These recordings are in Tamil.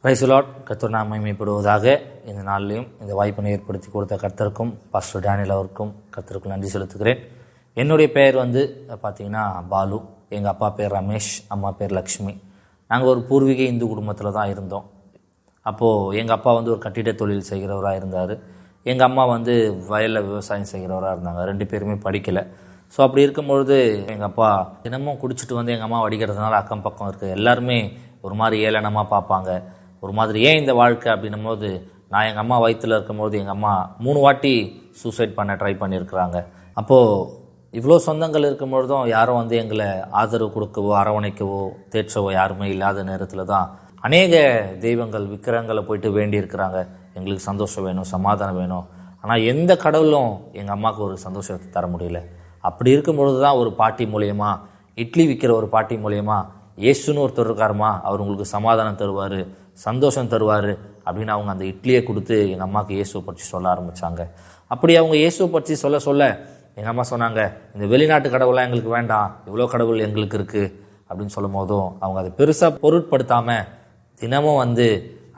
Praise the Lord. கர்த்தர் நாமம் மகிமைப்படுவதாக. இந்த நாளிலையும் இந்த வாய்ப்பினை ஏற்படுத்தி கொடுத்த கர்த்தருக்கும் பாஸ்டர் டேனியல் அவருக்கும் கர்த்தருக்கும் நன்றி செலுத்துகிறேன். என்னுடைய பெயர் பார்த்தீங்கன்னா பாலு. எங்கள் அப்பா பேர் ரமேஷ், அம்மா பேர் லக்ஷ்மி. நாங்கள் ஒரு பூர்வீக இந்து குடும்பத்தில் தான் இருந்தோம். அப்போது எங்கள் அப்பா ஒரு கட்டிட தொழில் செய்கிறவராக இருந்தார். எங்கள் அம்மா வயலில் விவசாயம் செய்கிறவராக இருந்தாங்க. 2 பேருமே படிக்கலை. ஸோ அப்படி இருக்கும்பொழுது எங்கள் அப்பா தினமும் குடிச்சிட்டு எங்கள் அம்மா அடிக்கிறதுனால அக்கம் பக்கம் இருக்குது எல்லாருமே ஒரு மாதிரி ஏளனமாக பார்ப்பாங்க. ஒரு மாதிரி ஏன் இந்த வாழ்க்கை அப்படின்னும் போது, நான் எங்கள் அம்மா வயிற்றில் இருக்கும்போது எங்கள் அம்மா 3 வாட்டி சூசைட் பண்ண ட்ரை பண்ணியிருக்கிறாங்க. அப்போது இவ்வளோ சொந்தங்கள் இருக்கும்பொழுதும் யாரும் எங்களை ஆதரவு கொடுக்கவோ அரவணைக்கவோ தேற்றவோ யாருமே இல்லாத நேரத்தில் தான் அநேக தெய்வங்கள் விக்கிரகங்களை போயிட்டு வேண்டியிருக்கிறாங்க. எங்களுக்கு சந்தோஷம் வேணும், சமாதானம் வேணும். ஆனால் எந்த கடவுளும் எங்கள் அம்மாவுக்கு ஒரு சந்தோஷத்தை தர முடியல. அப்படி இருக்கும்பொழுது தான் ஒரு பாட்டி மூலயமா, இட்லி விற்கிற ஒரு பாட்டி மூலயமா, இயேசுன்னு ஒருத்தர் இருக்காருமா, அவர் உங்களுக்கு சமாதானம் தருவார், சந்தோஷம் தருவார் அப்படின்னு அவங்க அந்த இட்லியை கொடுத்து எங்கள் அம்மாவுக்கு இயேசுவை பற்றி சொல்ல ஆரம்பித்தாங்க. அப்படி அவங்க இயேசுவை பற்றி சொல்ல சொல்ல எங்கள் அம்மா சொன்னாங்க, இந்த வெளிநாட்டு கடவுளாக எங்களுக்கு வேண்டாம், இவ்வளோ கடவுள் எங்களுக்கு இருக்குது அப்படின்னு சொல்லும் போதும் அவங்க அதை பெருசாக பொருட்படுத்தாமல் தினமும்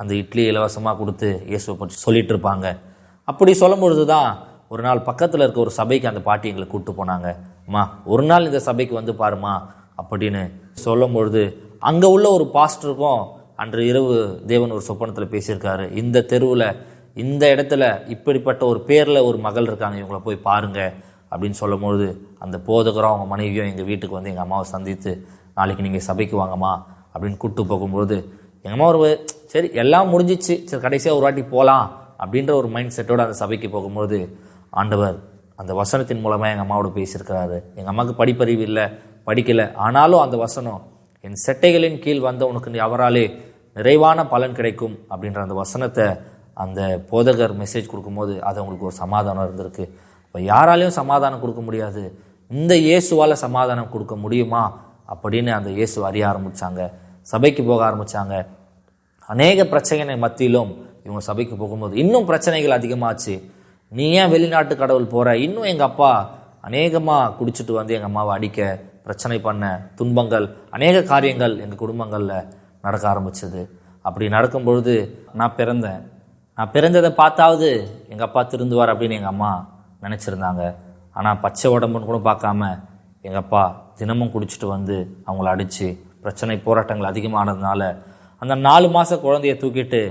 அந்த இட்லி இலவசமாக கொடுத்து இயேசுவை பற்றி சொல்லிட்டு இருப்பாங்க. அப்படி சொல்லும் பொழுது தான் ஒரு நாள் பக்கத்தில் இருக்க ஒரு சபைக்கு அந்த பாட்டி எங்களை கூப்பிட்டு போனாங்க. அம்மா, ஒரு நாள் இந்த சபைக்கு பாருமா அப்படின்னு சொல்லும் பொழுது, அங்கே உள்ள ஒரு பாஸ்டருக்கும் அன்று இரவு தேவன் ஒரு சொப்பனத்தில் பேசியிருக்காரு. இந்த தெருவில், இந்த இடத்துல இப்படிப்பட்ட ஒரு பேரில் ஒரு மகள் இருக்காங்க, இவங்களை போய் பாருங்க அப்படின்னு சொல்லும் பொழுது, அந்த போதகரும் அவங்க மனைவியும் எங்கள் வீட்டுக்கு எங்கள் அம்மாவை சந்தித்து, நாளைக்கு நீங்கள் சபைக்கு வாங்கம்மா அப்படின்னு கூப்பிட்டு போகும்பொழுது எங்கள் அம்மா சரி எல்லாம் முடிஞ்சிச்சு, சரி கடைசியாக ஒரு வாட்டி போகலாம் அப்படின்ற ஒரு மைண்ட் செட்டோடு அந்த சபைக்கு போகும்போது ஆண்டவர் அந்த வசனத்தின் மூலமாக எங்கள் அம்மாவோட பேசியிருக்கிறாரு. எங்கள் அம்மாவுக்கு படிப்பறிவு இல்லை, படிக்கலை. ஆனாலும் அந்த வசனம், என் செட்டைகளின் கீழ் உனக்கு அவராலே நிறைவான பலன் கிடைக்கும் அப்படின்ற அந்த வசனத்தை அந்த போதகர் மெசேஜ் கொடுக்கும்போது அது அவங்களுக்கு ஒரு சமாதானம் இருந்திருக்கு. இப்போ யாராலையும் சமாதானம் கொடுக்க முடியாது, இந்த இயேசுவால் சமாதானம் கொடுக்க முடியுமா அப்படின்னு அந்த இயேசு அறிய ஆரம்பித்தாங்க. சபைக்கு போக ஆரம்பித்தாங்க. அநேக பிரச்சனை மத்தியிலும் இவங்க சபைக்கு போகும்போது இன்னும் பிரச்சனைகள் அதிகமாச்சு. நீ ஏன் வெளிநாட்டு கடவுள் போகிற? இன்னும் எங்கள் அப்பா அநேகமாக குடிச்சிட்டு எங்கள் அம்மாவை அடிக்க, பிரச்சனை பண்ண, துன்பங்கள், அநேக காரியங்கள் எங்கள் குடும்பங்களில் நடக்க ஆரம்பிச்சது. அப்படி நடக்கும் பொழுது நான் பிறந்ததை பார்த்தாவது எங்கள் அப்பா திருந்துவார் அப்படின்னு எங்கள் அம்மா நினச்சிருந்தாங்க. ஆனால் பச்சை உடம்புன்னு கூட பார்க்காம எங்கள் அப்பா தினமும் குடிச்சிட்டு அவங்கள அடித்து பிரச்சனை போராட்டங்கள் அதிகமானதுனால அந்த 4 மாத குழந்தைய தூக்கிட்டு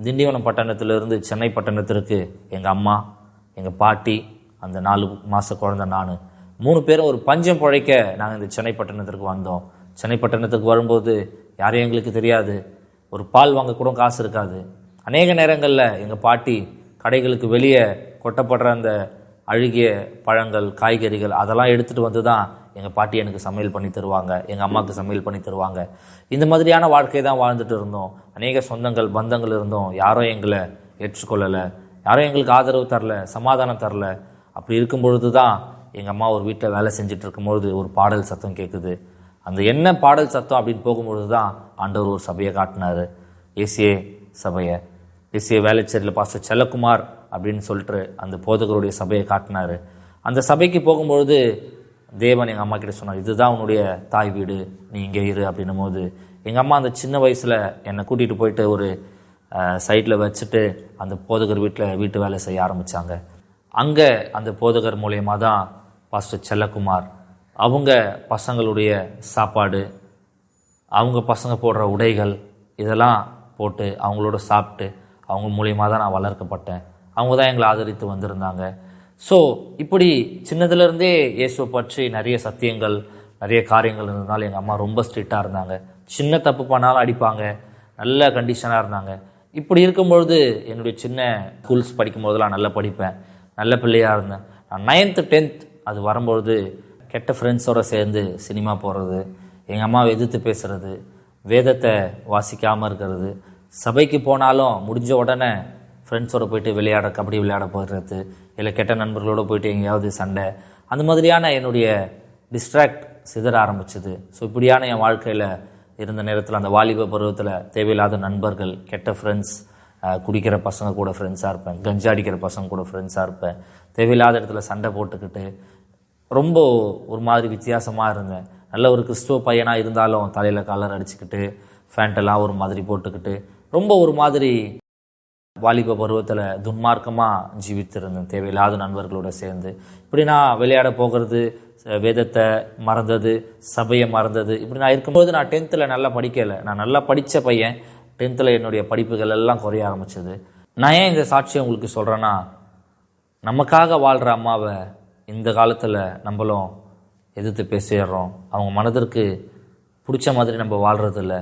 திண்டிவனம் பட்டணத்திலிருந்து சென்னை பட்டணத்திற்கு எங்கள் அம்மா, எங்கள் பாட்டி, அந்த 4 மாத குழந்தை நான் 3 பேரும் ஒரு பஞ்சம் பிழைக்க நாங்கள் இந்த சென்னை பட்டணத்திற்கு வந்தோம். சென்னை பட்டணத்துக்கு வரும்போது யாரையும் எங்களுக்கு தெரியாது, ஒரு பால் வாங்க கூட காசு இருக்காது. அநேக நேரங்களில் எங்கள் பாட்டி கடைகளுக்கு வெளியே கொட்டப்படுற அந்த அழுகிய பழங்கள், காய்கறிகள் அதெல்லாம் எடுத்துகிட்டு தான் எங்கள் பாட்டி எனக்கு சமையல் பண்ணி தருவாங்க, எங்கள் அம்மாவுக்கு சமையல் பண்ணி தருவாங்க. இந்த மாதிரியான வாழ்க்கை தான் வாழ்ந்துட்டு இருந்தோம். அநேக சொந்தங்கள் பந்தங்கள் இருந்தோம். யாரும் எங்களை ஏற்றுக்கொள்ளலை, யாரும் எங்களுக்கு ஆதரவு தரல, சமாதானம் தரல. அப்படி இருக்கும் பொழுது தான் எங்கள் அம்மா ஒரு வீட்டில் வேலை செஞ்சுட்டு இருக்கும்பொழுது ஒரு பாடல் சத்தம் கேட்குது. அந்த என்ன பாடல் சத்தம் அப்படின்னு போகும்பொழுது தான் ஆண்டவர் ஒரு சபையை காட்டினார், ஏசிஏ சபையை. ஏசிஏ வேலைச்சேரியில் பாஸ்டர் செல்லக்குமார் அப்படின்னு சொல்லிட்டு அந்த போதகருடைய சபையை காட்டினார். அந்த சபைக்கு போகும்பொழுது தேவன் எங்கள் அம்மா கிட்ட சொன்னார், இதுதான் உன்னுடைய தாய் வீடு, நீ இங்கே இரு அப்படின்னும் போது எங்கள் அம்மா அந்த சின்ன வயசில் என்னை கூட்டிகிட்டு போயிட்டு ஒரு சைட்டில் வச்சுட்டு அந்த போதகர் வீட்டு வேலை செய்ய ஆரம்பித்தாங்க. அங்கே அந்த போதகர் மூலயமா தான் பாஸ்டர் செல்லக்குமார் அவங்க பசங்களுடைய சாப்பாடு, அவங்க பசங்க போடுற உடைகள் இதெல்லாம் போட்டு அவங்களோட சாப்பிட்டு அவங்க மூலியமாக தான் நான் வளர்க்கப்பட்டேன். அவங்க தான் எங்களை ஆதரித்து வந்திருந்தாங்க. ஸோ இப்படி சின்னதுலேருந்தே இயேசுவை பற்றி நிறைய சத்தியங்கள், நிறைய காரியங்கள் இருந்ததுனால எங்கள் அம்மா ரொம்ப ஸ்ட்ரிக்டாக இருந்தாங்க. சின்ன தப்பு பண்ணாலும் அடிப்பாங்க, நல்ல கண்டிஷனாக இருந்தாங்க. இப்படி இருக்கும்பொழுது என்னுடைய சின்ன ஸ்கூல்ஸ் படிக்கும் போதெல்லாம் நல்லா படிப்பேன், நல்ல பிள்ளையாக இருந்தேன். நான் 9th 10th அது வரும்பொழுது கெட்ட ஃப்ரெண்ட்ஸோடு சேர்ந்து சினிமா போகிறது, எங்கள் அம்மாவை எதிர்த்து பேசுகிறது, வேதத்தை வாசிக்காமல் இருக்கிறது, சபைக்கு போனாலும் முடிஞ்ச உடனே ஃப்ரெண்ட்ஸோடு போயிட்டு கபடி விளையாட போயிடுறது, இல்லை கெட்ட நண்பர்களோடு போயிட்டு எங்கேயாவது சண்டை, அந்த மாதிரியான என்னுடைய டிஸ்ட்ராக்ட் சிதற ஆரம்பிச்சுது. ஸோ இப்படியான என் வாழ்க்கையில் இருந்த நேரத்தில் அந்த வாலிப பருவத்தில் தேவையில்லாத நண்பர்கள், கெட்ட ஃப்ரெண்ட்ஸ், குடிக்கிற பசங்க கூட ஃப்ரெண்ட்ஸாக இருப்பேன், கஞ்சா அடிக்கிற பசங்க கூட ஃப்ரெண்ட்ஸாக இருப்பேன், தேவையில்லாத இடத்துல சண்டை போட்டுக்கிட்டு ரொம்ப ஒரு மாதிரி வித்தியாசமாக இருந்தேன். நல்ல ஒரு கிறிஸ்துவ பையனாக இருந்தாலும் தலையில் காலர் அடிச்சுக்கிட்டு ஃபேண்டெல்லாம் ஒரு மாதிரி போட்டுக்கிட்டு ரொம்ப ஒரு மாதிரி வாலிப பருவத்தில் துன்மார்க்கமாக ஜீவித்திருந்தேன், தேவையில்லாத நண்பர்களோட சேர்ந்து. இப்படி நான் விளையாட போகிறது, வேதத்தை மறந்தது, சபையை மறந்தது, இப்படி நான் இருக்கும்போது நான் 10th நல்லா படிக்கலை. நான் நல்லா படித்த பையன். 10th என்னுடைய படிப்புகள் எல்லாம் குறைய ஆரம்பிச்சது. நான் ஏன் இந்த சாட்சியை உங்களுக்கு சொல்கிறேன்னா, நமக்காக வாழ்கிற அம்மாவை இந்த காலத்தில் நம்மளும் எதிர்த்து பேசிடுறோம். அவங்க மனதிற்கு பிடிச்ச மாதிரி நம்ம வாழ்கிறதில்ல.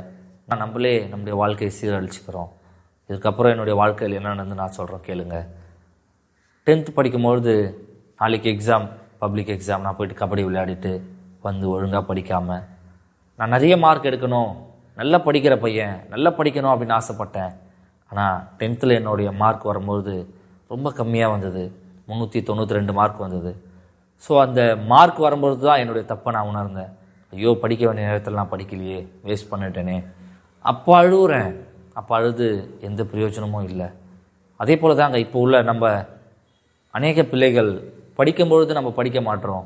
நம்மளே நம்முடைய வாழ்க்கையை சீரழிச்சுக்கிறோம். இதுக்கப்புறம் என்னுடைய வாழ்க்கையில் என்ன நடந்து நான் சொல்கிறேன் கேளுங்க. 10th படிக்கும்பொழுது நாளைக்கு எக்ஸாம், பப்ளிக் எக்ஸாம். நான் போயிட்டு கபடி விளையாடிட்டு வந்து ஒழுங்காக படிக்காமல், நான் நிறைய மார்க் எடுக்கணும், நல்லா படிக்கிற பையன், நல்லா படிக்கணும் அப்படின்னு ஆசைப்பட்டேன். ஆனால் 10th என்னுடைய மார்க் வரும்போது ரொம்ப கம்மியாக வந்தது. 392 மார்க் வந்தது. ஸோ அந்த மார்க் வரும்பொழுது தான் என்னுடைய தப்பை நான் உணர்ந்தேன். ஐயோ, படிக்க வேண்டிய நேரத்தில் நான் படிக்கலையே, வேஸ்ட் பண்ணிட்டேனே. அப்போ அழுகுறேன். அப்போ அழுது எந்த பிரயோஜனமும் இல்லை. அதே போல் தாங்க இப்போ உள்ள நம்ம அநேக பிள்ளைகள் படிக்கும்பொழுது நம்ம படிக்க மாட்டோம்.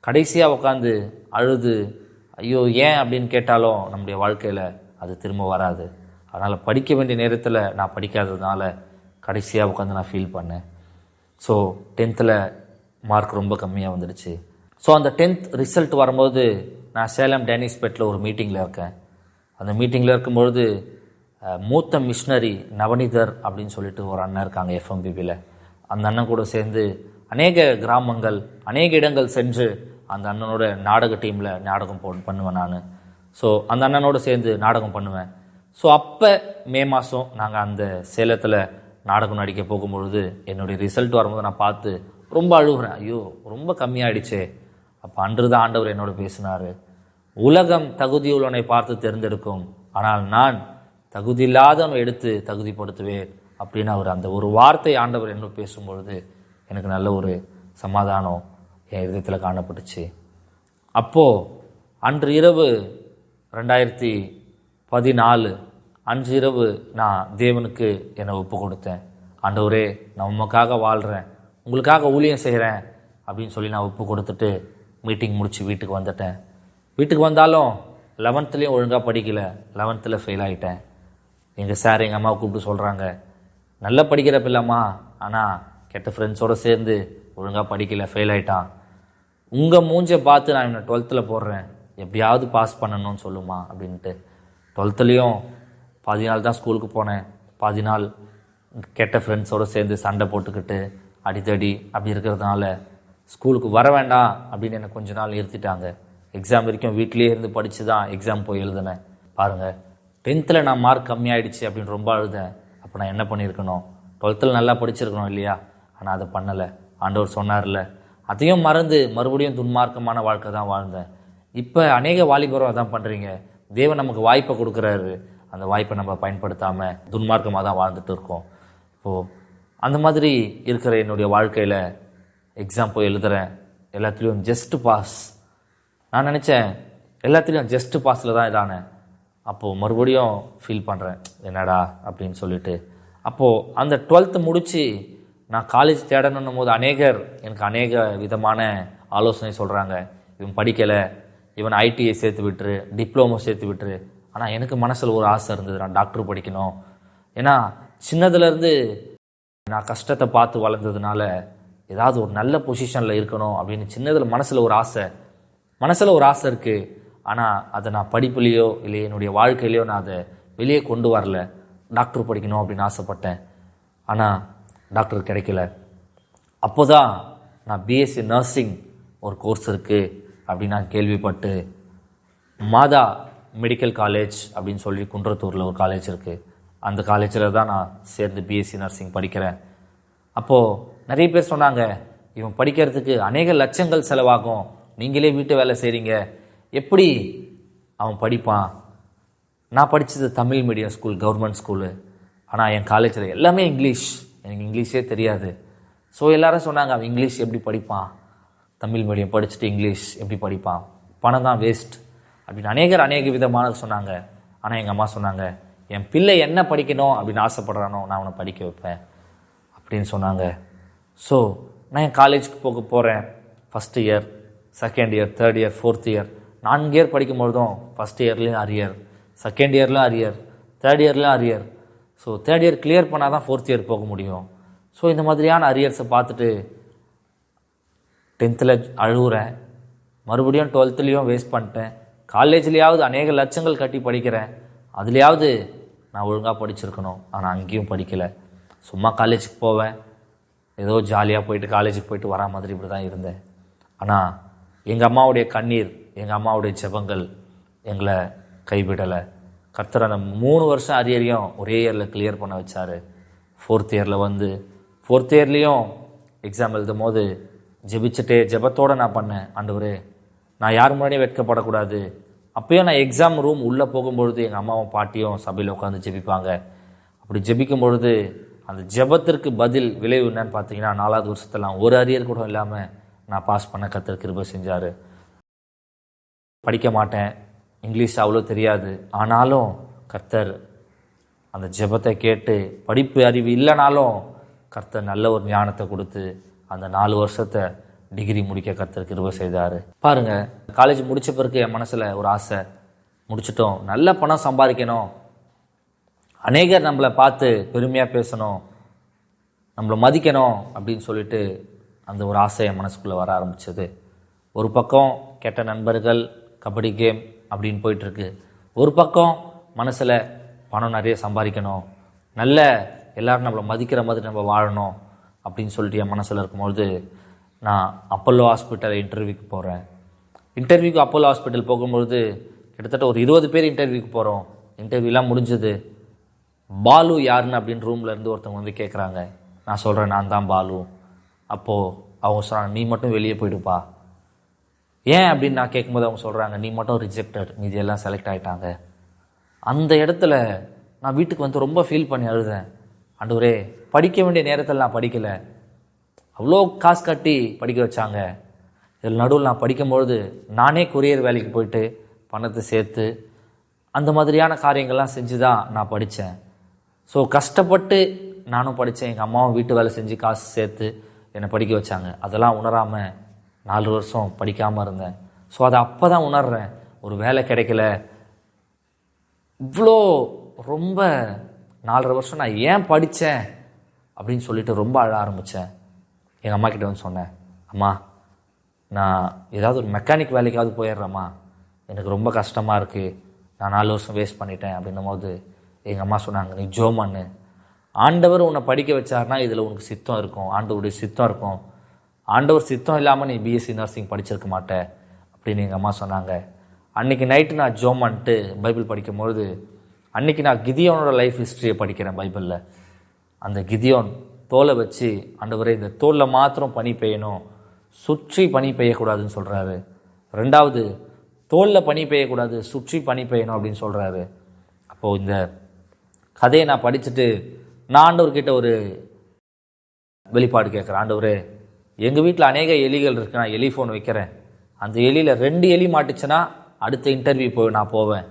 கடைசியாக உட்காந்து அழுது ஐயோ ஏன் அப்படின்னு கேட்டாலும் நம்முடைய வாழ்க்கையில் அது திரும்ப வராது. அதனால் படிக்க வேண்டிய நேரத்தில் நான் படிக்காததுனால கடைசியாக உட்காந்து நான் ஃபீல் பண்ணேன். ஸோ 10th மார்க் ரொம்ப கம்மியாக வந்துடுச்சு. ஸோ அந்த 10th ரிசல்ட் வரும்போது நான் சேலம் டேனிஸ்பேட்டில் ஒரு மீட்டிங்கில் இருக்கேன். அந்த மீட்டிங்கில் இருக்கும்பொழுது மூத்த மிஷினரி நவனிதர் அப்படின்னு சொல்லிட்டு ஒரு அண்ணன் இருக்காங்க FMBBயில். அந்த அண்ணன் கூட சேர்ந்து அநேக கிராமங்கள், அநேக இடங்கள் சென்று அந்த அண்ணனோட நாடக டீமில் நாடகம் பண்ணுவேன் நான். ஸோ அந்த அண்ணனோடு சேர்ந்து நாடகம் பண்ணுவேன். ஸோ அப்போ மே மாதம் நாங்கள் அந்த சேலத்தில் நாடகம் நடிக்க போகும்பொழுது என்னுடைய ரிசல்ட் வரும்போது நான் பார்த்து ரொம்ப அழுகுறேன். ஐயோ, ரொம்ப கம்மியாயிடுச்சே. அப்போ அன்று தான் ஆண்டவர் என்னோட பேசினார். உலகம் தகுதியுள்ளவனை பார்த்து தேர்ந்தெடுக்கும், ஆனால் நான் தகுதியில்லாதவனை எடுத்து தகுதிப்படுத்துவேன் அப்படின்னு அவர் அந்த ஒரு வார்த்தை ஆண்டவர் என்னோட பேசும்பொழுது எனக்கு நல்ல ஒரு சமாதானம் என் இதயத்தில் காணப்பட்டுச்சு. அப்போது அன்று இரவு 2014 அன்று இரவு நான் தேவனுக்கு என்னை ஒப்பு கொடுத்தேன். ஆண்டவரே, நான் உமக்காக வாழ்கிறேன், உங்களுக்காக ஊழியம் செய்கிறேன் அப்படின்னு சொல்லி நான் ஒப்பு கொடுத்துட்டு மீட்டிங் முடித்து வீட்டுக்கு வந்துட்டேன். வீட்டுக்கு வந்தாலும் 11th ஒழுங்காக படிக்கலை, 11th ஃபெயில் ஆகிட்டேன். எங்கள் சார் எங்கள் அம்மாவை கூப்பிட்டு சொல்கிறாங்க, நல்லா படிக்கிற பிள்ளைம்மா, ஆனால் கெட்ட ஃப்ரெண்ட்ஸோடு சேர்ந்து ஒழுங்காக படிக்கலை, ஃபெயில் ஆகிட்டான். உங்கள் மூஞ்சை பார்த்து நான் இவனை 12th போடுறேன், எப்படியாவது பாஸ் பண்ணணும்னு சொல்லுமா அப்படின்ட்டு. 12th பாதி நாள் தான் ஸ்கூலுக்கு போனேன். பாதி நாள் கெட்ட ஃப்ரெண்ட்ஸோடு சேர்ந்து சண்டை போட்டுக்கிட்டு அடித்தடி அப்படி இருக்கிறதுனால ஸ்கூலுக்கு வர வேண்டாம் அப்படின்னு என்னை கொஞ்ச நாள் நிறுத்திட்டாங்க. எக்ஸாம் வரைக்கும் வீட்டிலேயே இருந்து படித்து தான் எக்ஸாம் போய் எழுதினேன். பாருங்கள், 10th நான் மார்க் கம்மியாயிடுச்சு அப்படின்னு ரொம்ப அழுதேன். அப்போ நான் என்ன பண்ணியிருக்கணும்? 12th நல்லா படிச்சிருக்கணும் இல்லையா? ஆனால் அதை பண்ணலை. ஆண்டவர் சொன்னார்ல, அதையும் மறந்து மறுபடியும் துன்மார்க்கமான வாழ்க்கை தான் வாழ்ந்தேன். இப்போ அநேக வாலிபரும் அதான் பண்ணுறீங்க. தேவன் நமக்கு வாய்ப்பை கொடுக்குறாரு, அந்த வாய்ப்பை நம்ம பயன்படுத்தாமல் துன்மார்க்கமாக தான் வாழ்ந்துட்டு இருக்கோம். இப்போது அந்த மாதிரி இருக்கிற என்னுடைய வாழ்க்கையில் எக்ஸாம் போய் எழுதுகிறேன், எல்லாத்துலேயும் ஜஸ்ட் பாஸ். நான் நினச்சேன் எல்லாத்துலேயும் ஜஸ்ட் பாஸில் தான் இதானே. அப்போது மறுபடியும் ஃபீல் பண்ணுறேன், என்னடா அப்படின்னு சொல்லிட்டு. அப்போது அந்த 12th முடித்து நான் காலேஜ் தேடணும் போது அநேகர் எனக்கு அநேக விதமான ஆலோசனை சொல்கிறாங்க. இவன் படிக்கலை, இவன் ஐடிஐ சேர்த்து விட்டுரு, டிப்ளமோ சேர்த்து விட்டுரு. ஆனால் எனக்கு மனசில் ஒரு ஆசை இருந்தது, நான் டாக்டர் படிக்கணும். ஏன்னா சின்னதுலேருந்து நான் கஷ்டத்தை பார்த்து வளர்ந்ததுனால ஏதாவது ஒரு நல்ல பொசிஷனில் இருக்கணும் அப்படின்னு சின்னதில் மனசில் ஒரு ஆசை இருக்குது. ஆனால் அதை நான் படிப்புலேயோ இல்லை என்னுடைய வாழ்க்கையிலையோ நான் அதை வெளியே கொண்டு வரல. டாக்டர் படிக்கணும் அப்படின்னு ஆசைப்பட்டேன், ஆனால் டாக்டர் கிடைக்கல. அப்போ தான் நான் பிஎஸ்சி நர்சிங் ஒரு கோர்ஸ் இருக்குது அப்படின்னு நான் கேள்விப்பட்டு, மாதா மெடிக்கல் காலேஜ் அப்படின்னு சொல்லி குன்றத்தூரில் ஒரு காலேஜ் இருக்குது, அந்த காலேஜில் தான் நான் சேர்ந்து பிஎஸ்சி நர்சிங் படிக்கிறேன். அப்போது நிறைய பேர் சொன்னாங்க, இவன் படிக்கிறதுக்கு அநேக லட்சங்கள் செலவாகும், நீங்களே வீட்டு வேலை செய்கிறீங்க, எப்படி அவன் படிப்பான்? நான் படித்தது Tamil medium school, government school. ஆனால் என் காலேஜில் எல்லாமே இங்கிலீஷ், எனக்கு இங்கிலீஷே தெரியாது. ஸோ எல்லாரும் சொன்னாங்க, அவன் இங்கிலீஷ் எப்படி படிப்பான்? தமிழ் மீடியம் படிச்சுட்டு இங்கிலீஷ் எப்படி படிப்பான்? பணம் தான் வேஸ்ட் அப்படின்னு அநேக விதமான சொன்னாங்க. ஆனால் எங்கள் அம்மா சொன்னாங்க, என் பிள்ளை என்ன படிக்கணும் அப்படின்னு ஆசைப்படுறானோ நான் அவனை படிக்க வைப்பேன் அப்படின்னு சொன்னாங்க. ஸோ நான் என் காலேஜுக்கு போகிறேன். First year, second year, third year, fourth year, 4 year படிக்கும்பொழுதும் ஃபஸ்ட் இயர்லேயும் அரியர், செகண்ட் இயர்லையும் அரியர், தேர்ட் இயர்லையும் arrear. So third year clear பண்ணால் தான் ஃபோர்த் இயர் போக முடியும். ஸோ இந்த மாதிரியான அரியர்ஸை பார்த்துட்டு 10th அழுகுறேன், மறுபடியும் 12th வேஸ்ட் பண்ணிட்டேன். காலேஜ்லேயாவது அநேக லட்சங்கள் கட்டி படிக்கிறேன், அதுலேயாவது நான் ஒழுங்காக படிச்சிருக்கணும். ஆனால் அங்கேயும் படிக்கலை. சும்மா காலேஜுக்கு போவேன், ஏதோ ஜாலியாக போயிட்டு காலேஜுக்கு போயிட்டு வரா மாதிரி இப்படி தான் இருந்தேன். ஆனால் எங்கள் அம்மாவுடைய கண்ணீர், எங்கள் அம்மாவுடைய ஜெபங்கள் எங்களை கைவிடலை. கர்த்தர் அந்த 3 வருஷம் அரியரையும் ஒரே இயரில் கிளியர் பண்ண வச்சார். 4th இயரில் வந்து 4th இயர்லேயும் எக்ஸாம் எழுதும் போது ஜெபத்தோடு நான் பண்ணேன், ஆண்டவரே நான் யார் முன்னாடியும் வெட்கப்படக்கூடாது. அப்போயும் நான் எக்ஸாம் ரூம் உள்ளே போகும்பொழுது எங்கள் அம்மாவும் பாட்டியும் சபையில் உட்காந்து ஜெபிப்பாங்க. அப்படி ஜெபிக்கும் பொழுது அந்த ஜெபத்திற்கு பதில் விளைவு என்னன்னு பார்த்தீங்கன்னா 4வது வருஷத்துலாம் ஒரு அரியர் கூட இல்லாமல் நான் பாஸ் பண்ண கர்த்தர் கிருபை செஞ்சார். படிக்க மாட்டேன், இங்கிலீஷ் அவ்வளோ தெரியாது, ஆனாலும் கர்த்தர் அந்த ஜெபத்தை கேட்டு படிப்பு அறிவு இல்லைனாலும் கர்த்தர் நல்ல ஒரு ஞானத்தை கொடுத்து அந்த 4 வருஷத்தை டிகிரி முடிக்க கர்த்தர் கிருபை செய்தார். பாருங்கள், காலேஜ் முடித்த பிறகு என் மனசில் ஒரு ஆசை, முடிச்சிட்டோம், நல்ல பணம் சம்பாதிக்கணும், அநேகர் நம்மளை பார்த்து பெருமையாக பேசணும், நம்மளை மதிக்கணும் அப்படின்னு சொல்லிட்டு அந்த ஒரு ஆசை என் மனசுக்குள்ளே வர ஆரம்பிச்சது. ஒரு பக்கம் கெட்ட நண்பர்கள், கபடி கேம் அப்படின்னு போயிட்டுருக்கு. ஒரு பக்கம் மனசில் பணம் நிறைய சம்பாதிக்கணும், நல்ல எல்லோரும் நம்மளை மதிக்கிற மாதிரி நம்ம வாழணும் அப்படின்னு சொல்லிட்டு என் மனசில் இருக்கும்பொழுது நான் அப்போலோ ஹாஸ்பிட்டல் இன்டர்வியூக்கு போகிறேன். இன்டர்வியூக்கு அப்போலோ ஹாஸ்பிட்டல் போகும்பொழுது கிட்டத்தட்ட ஒரு 20 பேர் இன்டர்வியூக்கு போகிறோம். இன்டர்வியூலாம் முடிஞ்சது. பாலு யாருன்னு அப்படின்னு ரூமில் இருந்து ஒருத்தவங்க வந்து கேட்குறாங்க. நான் சொல்கிறேன், நான் தான் பாலு. அப்போது அவங்க சொல்கிறாங்க, நீ மட்டும் வெளியே போயிடுப்பா. ஏன் அப்படின்னு நான் கேட்கும்போது அவங்க சொல்கிறாங்க, நீ மட்டும் ரிஜெக்டட், மீதி எல்லாம் செலக்ட் ஆகிட்டாங்க. அந்த இடத்துல நான் வீட்டுக்கு வந்து ரொம்ப ஃபீல் பண்ணி அழுதேன். ஆண்டவரே, படிக்க வேண்டிய நேரத்தில் நான் படிக்கலை, அவ்வளோ காசு கட்டி படிக்க வச்சாங்க, இதில் நடுவில் நான் படிக்கும்பொழுது நானே கொரியர் வேலைக்கு போயிட்டு பணத்தை சேர்த்து அந்த மாதிரியான காரியங்கள்லாம் செஞ்சு தான் நான் படித்தேன். ஸோ கஷ்டப்பட்டு நானும் படித்தேன், எங்கள் அம்மாவும் வீட்டு வேலை செஞ்சு காசு சேர்த்து என்னை படிக்க வச்சாங்க. அதெல்லாம் உணராமல் 4 வருஷம் படிக்காமல் இருந்தேன். ஸோ அதை அப்போ தான் உணர்றேன், ஒரு வேலை கிடைக்கல, இவ்வளோ ரொம்ப 4.5 வருஷம் நான் ஏன் படித்தேன் அப்படின்னு சொல்லிட்டு ரொம்ப அழ ஆரம்பித்தேன். எங்கள் அம்மா கிட்ட வந்து சொன்னேன், அம்மா நான் ஏதாவது ஒரு மெக்கானிக் வேலைக்காவது போயிடுறேம்மா, எனக்கு ரொம்ப கஷ்டமாக இருக்குது, நான் 4 வருஷம் வேஸ்ட் பண்ணிட்டேன் அப்படின்னும் போது எங்கள் அம்மா சொன்னாங்க, நீ ஜோமன்னு, ஆண்டவர் உன்னை படிக்க வச்சார்னா இதில் உனக்கு சித்தம் இருக்கும், ஆண்டவருடைய சித்தம் இருக்கும், ஆண்டவர் சித்தம் இல்லாமல் நீ பிஎஸ்சி நர்சிங் படிச்சிருக்க மாட்டேன் அப்படின்னு எங்கள் அம்மா சொன்னாங்க. அன்றைக்கி நைட்டு நான் ஜோமன்ட்டு பைபிள் படிக்கும்பொழுது அன்றைக்கி நான் கிதியோனோட லைஃப் ஹிஸ்ட்ரியை படிக்கிறேன் பைபிளில். அந்த கிதியோன் தோலை வச்சு, ஆண்டவரே இந்த தோலில் மாத்திரம் பனி பெய்யணும், சுற்றி பனி பெய்யக்கூடாதுன்னு சொல்கிறாரு. 2வது தோலில் பனி பெய்யக்கூடாது, சுற்றி பனி பெய்யணும் அப்படின்னு சொல்கிறாரு. அப்போது இந்த கதையை நான் படிச்சுட்டு நான் ஆண்டவர்கிட்ட ஒரு வெளிப்பாடு கேட்குறேன். ஆண்டவரே, எங்கள் வீட்டில் அநேக எலிகள் இருக்குது, நான் எலி ஃபோன் வைக்கிறேன், அந்த எலியில் 2 எலி மாட்டுச்சுன்னா அடுத்த இன்டர்வியூ நான் போவேன்,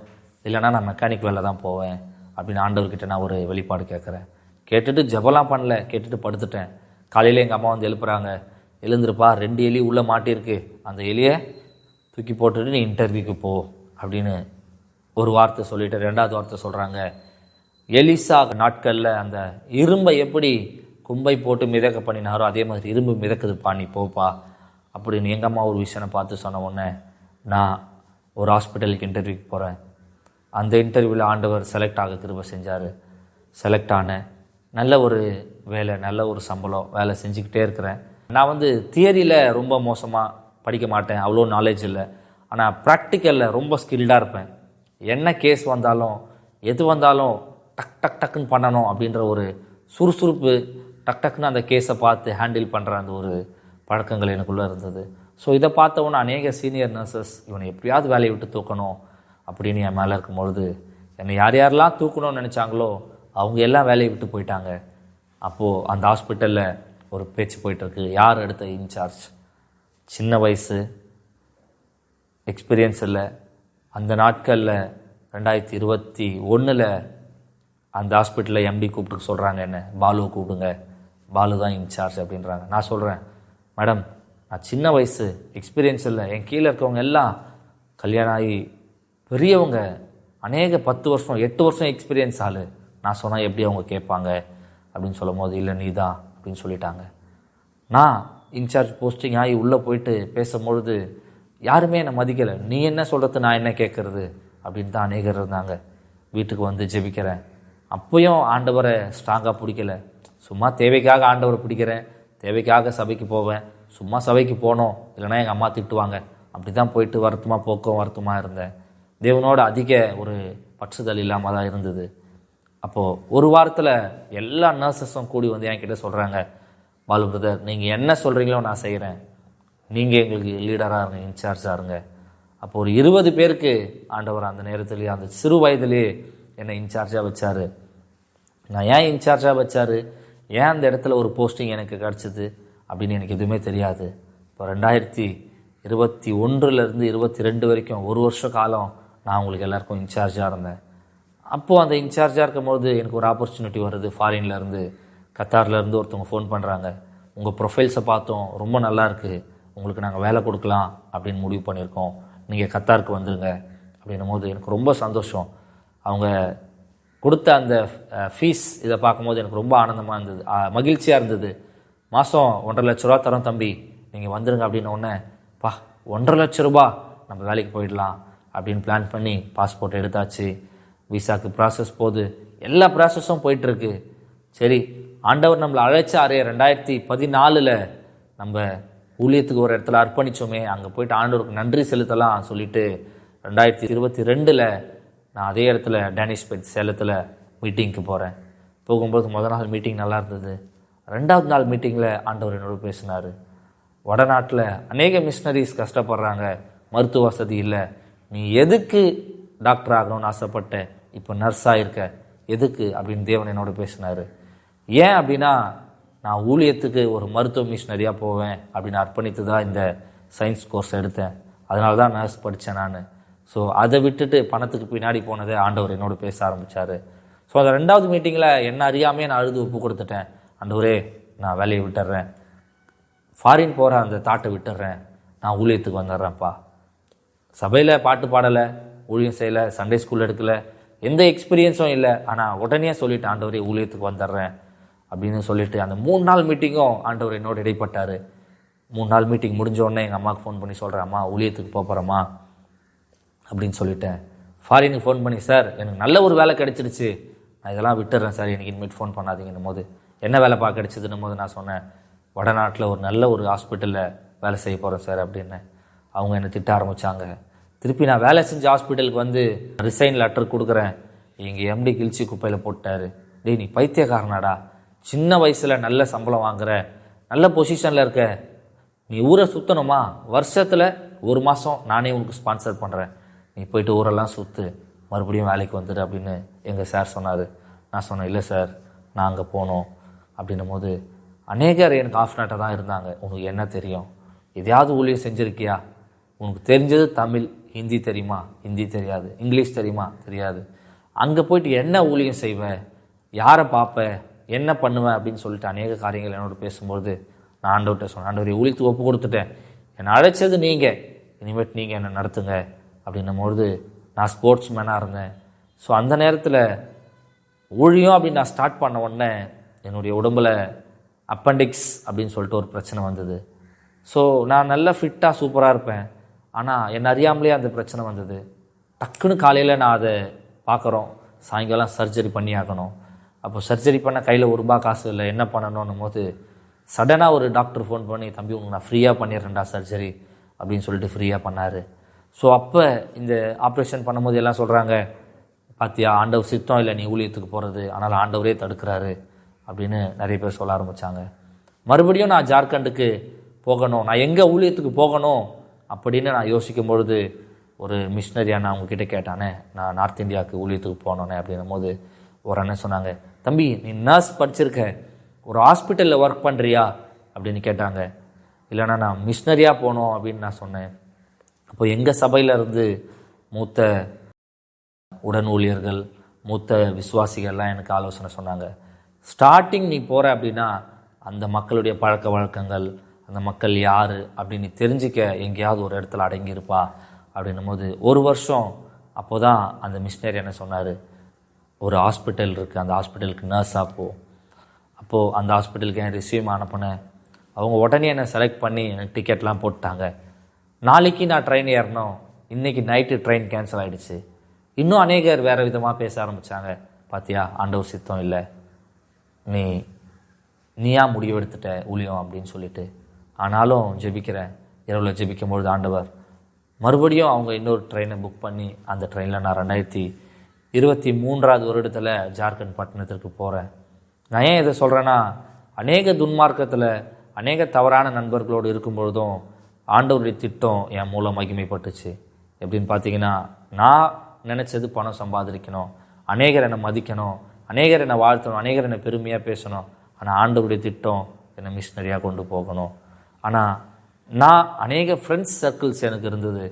இல்லைனா நான் மெக்கானிக் வேலை தான் போவேன் அப்படின்னு ஆண்டவர்கிட்ட நான் ஒரு வெளிப்பாடு கேட்குறேன். கேட்டுட்டு ஜெபலாம் பண்ணல, கேட்டுட்டு படுத்துட்டேன். காலையில் எங்கள் அம்மா வந்து எழுப்புறாங்க, எழுந்திருப்பா, 2 எலி உள்ளே மாட்டியிருக்கு, அந்த எலியை தூக்கி போட்டுட்டு நீ இன்டர்வியூக்கு போ அப்படின்னு ஒரு வார்த்தை சொல்லிவிட்டு 2வது வார்த்தை சொல்கிறாங்க, எலிசா நாட்களில் அந்த இரும்பை எப்படி கும்பை போட்டு மிதக்க பண்ணினாரோ அதே மாதிரி இரும்பு மிதக்குதுப்பா, நீ போப்பா அப்படின்னு எங்கள் அம்மா ஒரு விஷயம் பார்த்து சொன்ன உடனே நான் ஒரு ஹாஸ்பிட்டலுக்கு இன்டர்வியூக்கு போகிறேன். அந்த இன்டர்வியூவில் ஆண்டவர் செலக்ட் ஆக கிருபை செஞ்சார். செலக்ட் ஆனேன், நல்ல ஒரு வேலை, நல்ல ஒரு சம்பளம், வேலை செஞ்சுக்கிட்டே இருக்கிறேன். நான் வந்து தியரியில் ரொம்ப மோசமாக படிக்க மாட்டேன், அவ்வளோ நாலேஜ் இல்லை, ஆனால் ப்ராக்டிக்கலில் ரொம்ப ஸ்கில்டாக இருப்பேன். என்ன கேஸ் வந்தாலும் எது வந்தாலும் டக் டக் டக்குன்னு பண்ணணும் அப்படின்ற ஒரு சுறுசுறுப்பு, டக் டக்குன்னு அந்த கேஸை பார்த்து ஹேண்டில் பண்ணுற அந்த ஒரு பழக்கங்கள் எனக்குள்ளே இருந்தது. ஸோ இதை பார்த்தவொன்னே அநேக சீனியர் நர்சஸ் இவனை எப்படியாவது வேலையை விட்டு தூக்கணும் அப்படின்னு என் மேலே இருக்கும்பொழுது என்னை யார் யாரெல்லாம் தூக்கணும்னு நினச்சாங்களோ அவங்க எல்லாம் வேலையை விட்டு போயிட்டாங்க. அப்போது அந்த ஹாஸ்பிட்டலில் ஒரு பேச்சு போயிட்டுருக்கு, யார் அடுத்த இன்சார்ஜ். சின்ன வயசு, எக்ஸ்பீரியன்ஸ் இல்லை. அந்த நாட்களில் 2021 அந்த ஹாஸ்பிட்டலில் எம்டி கூப்பிட்டு சொல்கிறாங்க, என்ன பாலுவை கூப்பிடுங்க, பாலு தான் இன்சார்ஜ் அப்படின்றாங்க. நான் சொல்கிறேன், மேடம் நான் சின்ன வயசு, எக்ஸ்பீரியன்ஸ் இல்லை, என் கீழே இருக்கவங்க எல்லாம் கல்யாணம் ஆகி பெரியவங்க, அநேக 10 வருஷம் 8 வருஷம் எக்ஸ்பீரியன்ஸ் ஆள், நான் சொன்னால் எப்படி அவங்க கேட்பாங்க அப்படின்னு சொல்லும் போது, இல்லை நீ தான் அப்படின்னு சொல்லிட்டாங்க. நான் இன்சார்ஜ் போஸ்டிங் ஆகி உள்ளே போயிட்டு பேசும்பொழுது யாருமே என்னை மதிக்கலை. நீ என்ன சொல்கிறது, நான் என்ன கேட்குறது அப்படின்னு தான் அநேகர் இருந்தாங்க. வீட்டுக்கு வந்து ஜெபிக்கிறேன். அப்போயும் ஆண்டவரை ஸ்ட்ராங்காக பிடிக்கலை. சும்மா தேவைக்காக ஆண்டவரை பிடிக்கிறேன், தேவைக்காக சபைக்கு போவேன். சும்மா சபைக்கு போனோம் இல்லைனா எங்கள் அம்மா திட்டுவாங்க, அப்படி தான் போயிட்டு வருத்தமாக இருந்தேன். தேவனோட அதிக ஒரு பற்றுதல் இல்லாமல் தான் இருந்தது. அப்போது ஒரு வாரத்தில் எல்லா நர்சஸும் கூடி வந்து என்கிட்ட சொல்கிறாங்க, பாலு பிரதர் நீங்கள் என்ன சொல்கிறீங்களோ நான் செய்கிறேன், நீங்கள் எங்களுக்கு லீடராக இருங்க, இன்சார்ஜாக இருங்க. அப்போ ஒரு 20 பேருக்கு ஆண்டவர் அந்த நேரத்துலேயே, அந்த சிறு வயதிலே என்னை இன்சார்ஜாக வச்சார். நான் ஏன் இன்சார்ஜாக வச்சார், ஏன் அந்த இடத்துல ஒரு போஸ்டிங் எனக்கு கிடச்சிது அப்படின்னு எனக்கு எதுவுமே தெரியாது. இப்போ 2021 22 வரைக்கும் 1 வருஷ காலம் நான் உங்களுக்கு எல்லாருக்கும் இன்சார்ஜாக இருந்தேன். அப்போது அந்த இன்சார்ஜாக இருக்கும்போது எனக்கு ஒரு ஆப்பர்ச்சுனிட்டி வருது. ஃபாரின்லேருந்து, கத்தார்லேருந்து ஒருத்தவங்க ஃபோன் பண்ணுறாங்க, உங்கள் ப்ரொஃபைல்ஸை பார்த்தோம், ரொம்ப நல்லா இருக்குது, உங்களுக்கு நாங்கள் வேலை கொடுக்கலாம் அப்படின்னு முடிவு பண்ணியிருக்கோம், நீங்கள் கத்தாருக்கு வந்துடுங்க அப்படின்னும் போது எனக்கு ரொம்ப சந்தோஷம். அவங்க கொடுத்த அந்த ஃபீஸ் இதை பார்க்கும்போது எனக்கு ரொம்ப ஆனந்தமாக இருந்தது, மகிழ்ச்சியாக இருந்தது. மாதம் 1.5 லட்ச ரூபா தரோம் தம்பி, நீங்கள் வந்துடுங்க அப்படின்னோடனே, 1.5 லட்ச ரூபா நம்ம வேலைக்கு போயிடலாம் அப்படின்னு பிளான் பண்ணி பாஸ்போர்ட் எடுத்தாச்சு. விசாக்கு ப்ராசஸ் போகுது, எல்லா ப்ராசஸும் போயிட்டுருக்கு. சரி, ஆண்டவர் நம்மளை அழைச்சாரே 2014 நம்ம ஊழியத்துக்கு ஒரு இடத்துல அர்ப்பணித்தோமே, அங்கே போயிட்டு ஆண்டவருக்கு நன்றி செலுத்தலாம் சொல்லிட்டு 2022 நான் அதே இடத்துல டேனிஷ் பெட் சேலத்தில் மீட்டிங்க்கு போகிறேன். போகும்போது முதல் நாள் மீட்டிங் நல்லா இருந்தது. 2வது நாள் மீட்டிங்கில் ஆண்டவர் என்னோட பேசினார். வடநாட்டில் அநேக மிஷினரிஸ் கஷ்டப்படுறாங்க, மருத்துவ வசதி இல்லை, நீ எதுக்கு டாக்டர் ஆகணும்னு ஆசைப்பட்ட, இப்போ நர்ஸாக இருக்க, எதுக்கு அப்படின்னு தேவன் என்னோட பேசினார். ஏன் அப்படின்னா, நான் ஊழியத்துக்கு ஒரு மருத்துவ மிஷினரியாக போவேன் அப்படின்னு அர்ப்பணித்து தான் இந்த சயின்ஸ் கோர்ஸ் எடுத்தேன். அதனால தான் நர்ஸ் படித்தேன் நான். ஸோ அதை விட்டுட்டு பணத்துக்கு பின்னாடி போனதை ஆண்டவர் என்னோட பேச ஆரம்பித்தார். ஸோ அந்த 2வது மீட்டிங்கில் என்ன அறியாமே நான் அழுது ஒப்பு கொடுத்துட்டேன். ஆண்டவரே நான் வேலையை விட்டுறேன், ஃபாரின் போகிற அந்த தாட்டை விட்டுறேன், நான் ஊழியத்துக்கு வந்துடுறேன்ப்பா. சபையில் பாட்டு பாடலை, ஊழியம் செய்யலை, சண்டே ஸ்கூல் எடுக்கலை, எந்த எக்ஸ்பீரியன்ஸும் இல்லை. ஆனால் உடனே சொல்லிவிட்டு ஆண்டவரே ஊழியத்துக்கு வந்துடுறேன் அப்படின்னு சொல்லிவிட்டு அந்த 3 நாள் மீட்டிங்கும் ஆண்டவர் என்னோட இடைப்பட்டார். 3 நாள் மீட்டிங் முடிஞ்ச உடனே எங்கள் அம்மாவுக்கு ஃபோன் பண்ணி சொல்கிறேன், அம்மா ஊழியத்துக்கு போகிறேம்மா அப்படின்னு சொல்லிட்டேன். ஃபாரினுக்கு ஃபோன் பண்ணி, சார் எனக்கு நல்ல ஒரு வேலை கிடச்சிருச்சு, நான் இதெல்லாம் விட்டுறேன் சார், எனக்கு இனிமேட் ஃபோன் பண்ணாதீங்கன்னும் போது, என்ன வேலைப்பா கிடச்சிதுன்னும் போது நான் சொன்னேன், வடநாட்டில் ஒரு நல்ல ஒரு ஹாஸ்பிட்டலில் வேலை செய்ய போகிறேன் சார் அப்படின்னு. அவங்க என்னை திட்ட ஆரம்பித்தாங்க. திருப்பி நான் வேலை செஞ்ச ஹாஸ்பிட்டலுக்கு வந்து ரிசைன் லெட்டர் கொடுக்குறேன், எங்கள் எம்டி கிழிச்சி குப்பையில் போட்டார். டேய் நீ பைத்தியக்காரனாடா, சின்ன வயசில் நல்ல சம்பளம் வாங்குற, நல்ல பொசிஷனில் இருக்க, நீ ஊரை சுற்றணுமா, வருஷத்தில் 1 மாதம் நானே உனக்கு ஸ்பான்சர் பண்ணுறேன், நீ போயிட்டு ஊரெல்லாம் சுற்று, மறுபடியும் வேலைக்கு வந்துடு அப்படின்னு எங்கள் சார் சொன்னார். நான் சொன்னேன், இல்லை சார் நான் அங்கே போனோம் அப்படின்னும் போது அநேகர் எனக்கு ஆஃப்னாட்டாக தான் இருந்தாங்க. உனக்கு என்ன தெரியும், எதையாவது ஊழியம் செஞ்சுருக்கியா, உனக்கு தெரிஞ்சது தமிழ், ஹிந்தி தெரியுமா, ஹிந்தி தெரியாது, இங்கிலீஷ் தெரியுமா, தெரியாது, அங்கே போயிட்டு என்ன ஊழியம் செய்வேன், யாரை பார்ப்பேன், என்ன பண்ணுவேன் அப்படின்னு சொல்லிட்டு அநேக காரியங்கள் என்னோட பேசும்போது நான் ஆண்டவர்கிட்ட சொன்னேன், ஆண்டவரை ஊழியத்துக்கு ஒப்பு கொடுத்துட்டேன், என்னை அழைச்சது நீங்கள், இனிமேட்டு நீங்கள் என்னை நடத்துங்க அப்படின்னும்போது நான் ஸ்போர்ட்ஸ் மேனாக இருந்தேன். ஸோ அந்த நேரத்தில் ஊழியம் அப்படின்னு நான் ஸ்டார்ட் பண்ண உடனே என்னுடைய உடம்பில் அப்பெண்டிக்ஸ் அப்படின்னு சொல்லிட்டு ஒரு பிரச்சனை வந்தது. ஸோ நான் நல்லா ஃபிட்டாக சூப்பராக இருப்பேன், ஆனால் என்னை அறியாமலே அந்த பிரச்சனை வந்தது. டக்குன்னு காலையில் நான் அதை பார்க்குறோம், சாயங்காலம் சர்ஜரி பண்ணி ஆகணும். அப்போ சர்ஜரி பண்ண கையில் ₹1 காசு இல்லை, என்ன பண்ணணும்னும் போது சடனாக ஒரு டாக்டர் ஃபோன் பண்ணி, தம்பி உங்களுக்கு நான் ஃப்ரீயாக பண்ணிடுறேன்டா சர்ஜரி அப்படின்னு சொல்லிட்டு ஃப்ரீயாக பண்ணார். ஸோ அப்போ இந்த ஆப்ரேஷன் பண்ணும்போது எல்லாம் சொல்கிறாங்க, பார்த்தியா ஆண்டவர் சித்தம் இல்லை நீ ஊழியத்துக்கு போகிறது, ஆனால் ஆண்டவரே தடுக்கிறாரு அப்படின்னு நிறைய பேர் சொல்ல ஆரம்பித்தாங்க. மறுபடியும் நான் ஜார்க்கண்டுக்கு போகணும், நான் எங்கே ஊழியத்துக்கு போகணும் அப்படின்னு நான் யோசிக்கும் பொழுது ஒரு மிஷினரியாக நான் அவங்கக்கிட்ட கேட்டானே, நான் நார்த் இந்தியாவுக்கு ஊழியத்துக்கு போனோன்னே அப்படின்னும் போது ஒரு அண்ணன் சொன்னாங்க, தம்பி நீ நர்ஸ் படிச்சிருக்க, ஒரு ஹாஸ்பிட்டலில் ஒர்க் பண்ணுறியா அப்படின்னு கேட்டாங்க. இல்லைனா நான் மிஷினரியாக போனோம் அப்படின்னு நான் சொன்னேன். அப்போ எங்கள் சபையிலேருந்து மூத்த உடன் ஊழியர்கள், மூத்த விசுவாசிகள்லாம் எனக்கு ஆலோசனை சொன்னாங்க, ஸ்டார்டிங் நீ போகிற அப்படின்னா அந்த மக்களுடைய பழக்க வழக்கங்கள், அந்த மக்கள் யார் அப்படின்னு தெரிஞ்சிக்க எங்கேயாவது ஒரு இடத்துல அடங்கியிருப்பா அப்படின்னும் போது 1 வருஷம் அப்போ தான் அந்த மிஷினரி என்ன சொன்னார், ஒரு ஹாஸ்பிட்டல் இருக்குது, அந்த ஹாஸ்பிட்டலுக்கு நர்ஸாக போ. அப்போது அந்த ஹாஸ்பிட்டலுக்கு என் ரெஸ்யூம் அனுப்பினேன். அவங்க உடனே என்னை செலக்ட் பண்ணி எனக்கு டிக்கெட்லாம் போட்டாங்க. நாளைக்கு நான் ட்ரெயின் ஏறணும், இன்றைக்கி நைட்டு ட்ரெயின் கேன்சல் ஆகிடுச்சு. இன்னும் அநேகர் வேறு விதமாக பேச ஆரம்பித்தாங்க. பார்த்தியா, ஆண்டவர் சித்தம் இல்லை, நீயா முடிவு எடுத்துட்ட ஊழியம் அப்படின்னு சொல்லிட்டு. ஆனாலும் ஜெபிக்கிறேன். இரவில் ஜெபிக்கும்பொழுது ஆண்டவர் மறுபடியும் அவங்க இன்னொரு ட்ரெயினை புக் பண்ணி அந்த ட்ரெயினில் நான் 2023 வருடத்தில் ஜார்க்கண்ட் பட்டணத்திற்கு போகிறேன். நான் ஏன் இதை சொல்கிறேன்னா, அநேக துன்மார்க்கத்தில் அநேக தவறான நண்பர்களோடு இருக்கும்பொழுதும் ஆண்டவருடைய திட்டம் என் மூலம் மகிமைப்பட்டுச்சு. எப்படின்னு பார்த்தீங்கன்னா, நான் நினச்சது பணம் சம்பாதிக்கணும், அநேகர் என்னை மதிக்கணும், அநேகர் என்னை வாழ்த்தணும், அநேகர் என்னை பெருமையாக பேசணும். ஆனால் ஆண்டவருடைய திட்டம் என்னை மிஷினரியாக கொண்டு போகணும். ஆனால் நான் அநேக ஃப்ரெண்ட்ஸ் சர்க்கிள்ஸ் எனக்கு இருந்தது.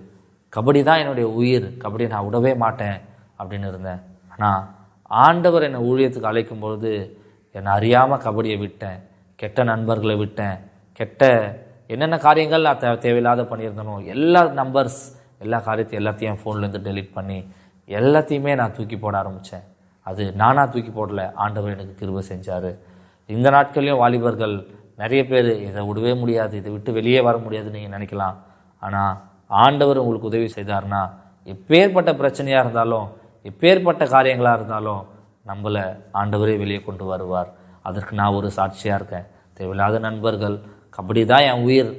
கபடி தான் என்னுடைய உயிர், கபடியை நான் விடவே மாட்டேன் அப்படின்னு இருந்தேன். ஆனால் ஆண்டவர் என்னை ஊழியத்துக்கு அழைக்கும்பொழுது என்னை அறியாமல் கபடியை விட்டேன், கெட்ட நண்பர்களை விட்டேன், கெட்ட என்னென்ன காரியங்கள் நான் தேவையில்லாத பண்ணியிருந்தனோ எல்லா நம்பர்ஸ் எல்லா காரியத்தையும் எல்லாத்தையும் என் ஃபோன்லேருந்து டெலீட் பண்ணி எல்லாத்தையுமே நான் தூக்கி போட ஆரம்பித்தேன். அது நானாக தூக்கி போடல, ஆண்டவர் எனக்கு கிருபை செஞ்சார். இந்த நாட்கள்லையும் வாலிபர்கள் நிறைய பேர் இதை விடவே முடியாது, இதை விட்டு வெளியே வர முடியாதுன்னு நீங்கள் நினைக்கலாம். ஆனால் ஆண்டவர் உங்களுக்கு உதவி செய்தார்னா எப்பேற்பட்ட பிரச்சனையாக இருந்தாலும், எப்பேற்பட்ட காரியங்களாக இருந்தாலும் நம்மளை ஆண்டவரே வெளியே கொண்டு வருவார். அதற்கு நான் ஒரு சாட்சியாக இருக்கேன். தேவையில்லாத நண்பர்கள், கபடி தான் என் உயிர்,